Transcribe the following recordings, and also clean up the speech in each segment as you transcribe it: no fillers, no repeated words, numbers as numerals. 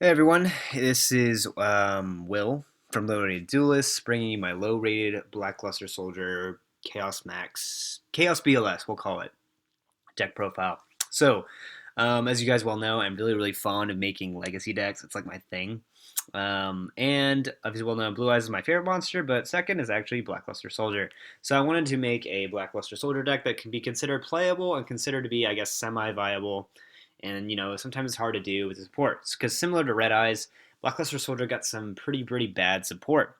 Hey everyone, this is Will from Low Rated Duelists, bringing you my low rated Blackluster Soldier Chaos Max, Chaos BLS, we'll call it, deck profile. So, as you guys well know, I'm really fond of making legacy decks. It's like my thing. And as you well know, Blue Eyes is my favorite monster, but second is actually Blackluster Soldier. So I wanted to make a Blackluster Soldier deck that can be considered playable and considered to be, I guess, semi-viable. And sometimes it's hard to do with the supports because similar to Red Eyes, Blackluster Soldier got some pretty bad support.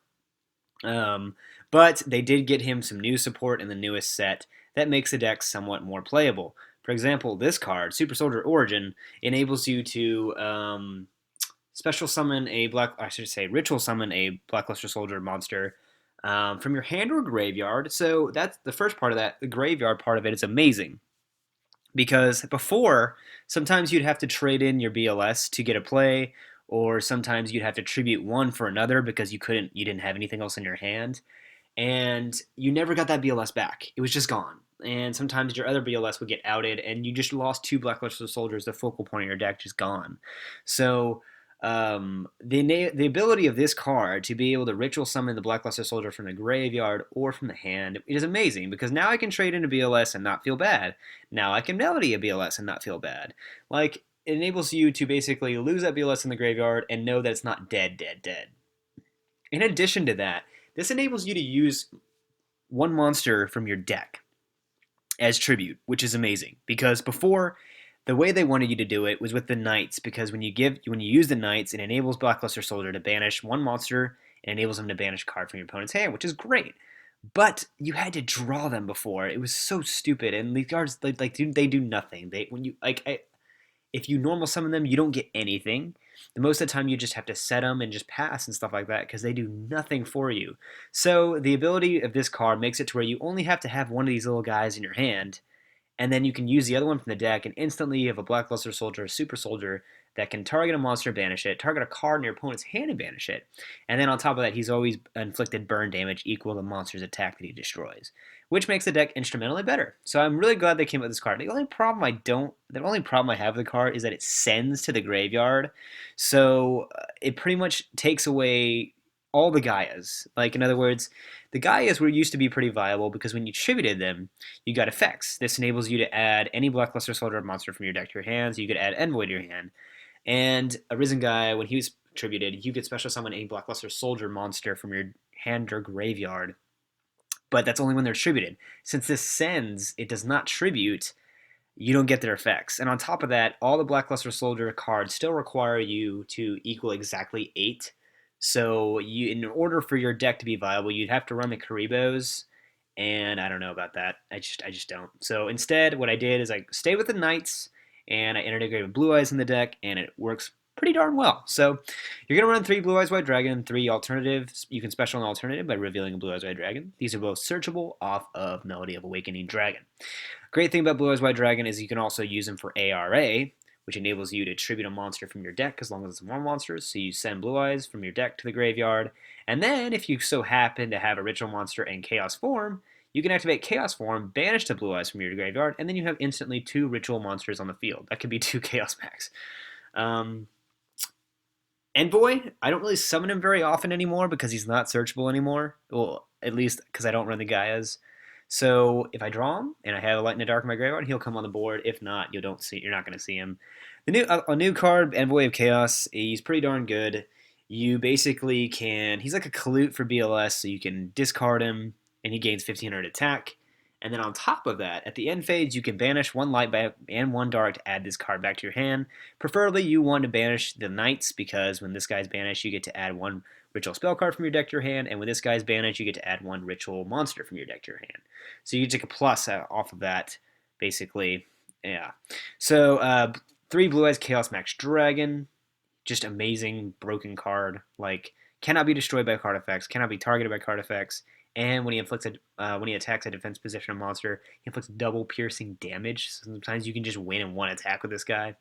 Um, but they did get him some new support in the newest set that makes the deck somewhat more playable. For example, this card, Super Soldier Origin, enables you to special summon a ritual summon a Blackluster Soldier monster from your hand or graveyard. So that's the first part of that. The graveyard part of it is amazing because before, sometimes you'd have to trade in your BLS to get a play, or sometimes you'd have to tribute one for another because you didn't have anything else in your hand, and you never got that BLS back. It was just gone. And sometimes your other BLS would get outed, and you just lost two Blackluster Soldiers, the focal point of your deck, just gone. So the ability of this card to be able to ritual summon the Blackluster Soldier from the graveyard or from the hand is amazing because now I can trade into BLS and not feel bad. Now I can melody a BLS and not feel bad. Like, it enables you to basically lose that BLS in the graveyard and know that it's not dead. In addition to that, this enables you to use one monster from your deck as tribute, which is amazing because before the way they wanted you to do it was with the knights, because when you use the knights, it enables Blackluster Soldier to banish one monster and enables him to banish a card from your opponent's hand, which is great. But you had to draw them before. It was so stupid, and these cards they do nothing. They when you like I, If you normal summon them, you don't get anything. The most of the time, you just have to set them and just pass and stuff like that because they do nothing for you. So the ability of this card makes it to where you only have to have one of these little guys in your hand, and then you can use the other one from the deck, and instantly you have a Blackluster Soldier, a Super Soldier that can target a monster, banish it, target a card in your opponent's hand, and banish it. And then on top of that, he's always inflicted burn damage equal to the monster's attack that he destroys, which makes the deck instrumentally better. So I'm really glad they came up with this card. The only problem I have with the card is that it sends to the graveyard, so it pretty much takes away all the Gaias. Like, in other words, the Gaias were used to be pretty viable because when you tributed them, you got effects. This enables you to add any Blackluster Soldier monster from your deck to your hand, so you could add Envoy to your hand. And a Risen Guy, when he was tributed, you could special summon a Blackluster Soldier monster from your hand or graveyard, but that's only when they're tributed. Since this sends, it does not tribute, you don't get their effects. And on top of that, all the Blackluster Soldier cards still require you to equal exactly 8. So in order for your deck to be viable, you'd have to run the Karibos, and I don't know about that. I just don't. So instead, what I did is I stayed with the Knights, and I integrated Blue Eyes in the deck, and it works pretty darn well. So you're going to run 3 Blue Eyes White Dragon, 3 alternatives. You can special an alternative by revealing a Blue Eyes White Dragon. These are both searchable off of Melody of Awakening Dragon. Great thing about Blue Eyes White Dragon is you can also use them for ARA, which enables you to tribute a monster from your deck as long as it's more monsters. So you send Blue Eyes from your deck to the graveyard, and then if you so happen to have a ritual monster in Chaos form, you can activate Chaos form, banish the Blue Eyes from your graveyard, and then you have instantly 2 ritual monsters on the field. That could be 2 Chaos Max. Um, Envoy, I don't really summon him very often anymore because he's not searchable anymore. Well, at least because I don't run the Gaias. So if I draw him and I have a Light in the Dark in my graveyard, he'll come on the board. If not, you're not going to see him. A new card, Envoy of Chaos. He's pretty darn good. You basically can. He's like a Kalute for BLS, so you can discard him and he gains 1500 attack. And then on top of that, at the end phase, you can banish 1 light and 1 dark to add this card back to your hand. Preferably, you want to banish the Knights because when this guy's banished, you get to add 1 ritual spell card from your deck to your hand, and when this guy's banished, you get to add 1 ritual monster from your deck to your hand. So you take a plus off of that, basically. Yeah. So 3 Blue Eyes Chaos Max Dragon, just amazing broken card. Like, cannot be destroyed by card effects, cannot be targeted by card effects, and when he attacks a defense position monster, he inflicts double piercing damage. So sometimes you can just win in 1 attack with this guy.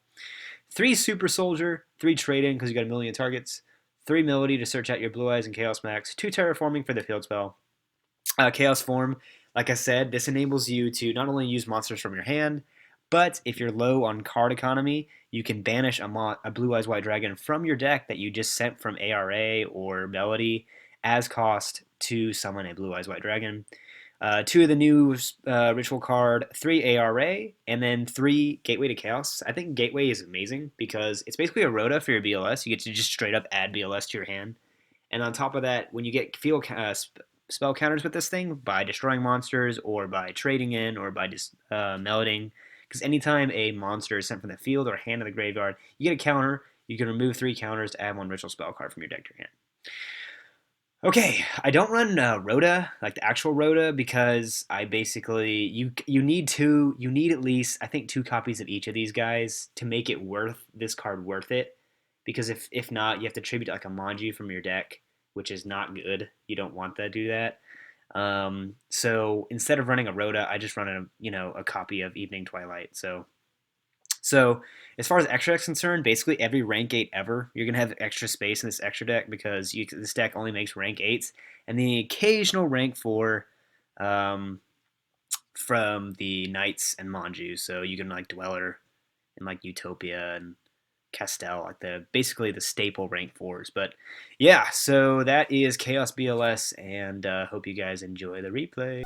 3 Super Soldier, 3 trade in because you got a million targets. 3 Melody to search out your Blue Eyes and Chaos Max. 2 Terraforming for the field spell. Chaos Form, like I said, this enables you to not only use monsters from your hand, But if you're low on card economy, you can banish a Blue Eyes White Dragon from your deck that you just sent from ARA or Melody as cost to summon a Blue Eyes White Dragon. Two of the new ritual card, three ARA, and then three Gateway to Chaos. I think Gateway is amazing because it's basically a Rhoda for your BLS. You get to just straight up add BLS to your hand. And on top of that, when you get field spell counters with this thing by destroying monsters or by trading in or by just melding, because anytime a monster is sent from the field or hand to the graveyard, you get a counter. You can remove 3 counters to add 1 ritual spell card from your deck to your hand. Okay, I don't run Rhoda, like the actual Rhoda, because I basically you need at least I think 2 copies of each of these guys to make it worth this card worth it. Because if not, you have to tribute like a Manji from your deck, which is not good. You don't want to do that. So instead of running a Rhoda, I just run a copy of Evening Twilight. So as far as extra deck's concerned, basically every rank 8 ever, you're going to have extra space in this extra deck because this deck only makes rank 8s. And the occasional rank 4 from the Knights and Manju. So you can like Dweller and like Utopia and Castell, like basically the staple rank 4s. But yeah, so that is Chaos BLS, and hope you guys enjoy the replay.